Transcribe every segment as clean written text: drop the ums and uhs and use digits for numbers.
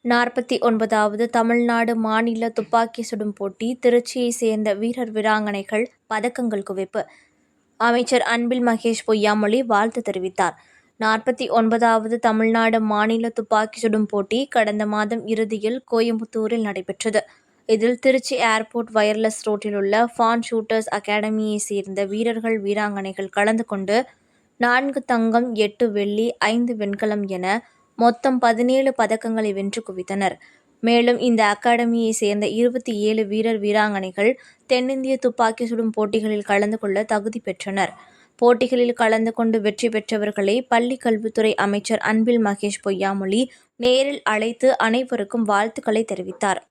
49வது தமிழ்நாடு மாநில துப்பாக்கி சுடும் போட்டி திருச்சியைச் சேர்ந்த வீரர் வீராங்கனைகள் பதக்கங்கள் குவிப்பு. அமைச்சர் அன்பில் மகேஷ் பொய்யாமொழி வாழ்த்து தெரிவித்தார். 49வது தமிழ்நாடு மாநில துப்பாக்கி சுடும் போட்டி கடந்த மாதம் இறுதியில் கோயம்புத்தூரில் நடைபெற்றது. இதில் திருச்சி ஏர்போர்ட் வயர்லெஸ் ரோட்டில் உள்ள ஃபான் ஷூட்டர்ஸ் அகாடமியைச் சேர்ந்த வீரர்கள் வீராங்கனைகள் கலந்து கொண்டு 4 தங்கம், 8 வெள்ளி, 5 வெண்கலம் என மொத்தம் 17 பதக்கங்களை வென்று குவித்தனர். மேலும் இந்த அகாடமியைச் சேர்ந்த 27 வீரர் வீராங்கனைகள் தென்னிந்திய துப்பாக்கி சுடும் போட்டிகளில் கலந்து கொள்ள தகுதி பெற்றனர். போட்டிகளில் கலந்து கொண்டு வெற்றி பெற்றவர்களை பள்ளிக் கல்வித்துறை அமைச்சர் அன்பில் மகேஷ் பொய்யாமொழி நேரில் அழைத்து அனைவருக்கும் வாழ்த்துக்களை தெரிவித்தார்.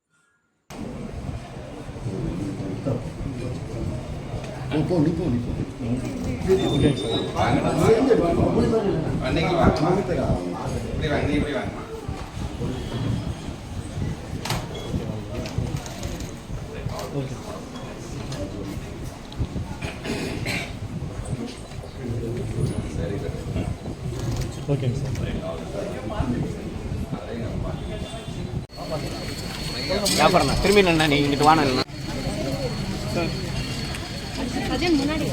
திரும்பி நீ இங்கிட்டு வாங்க முன்னாடி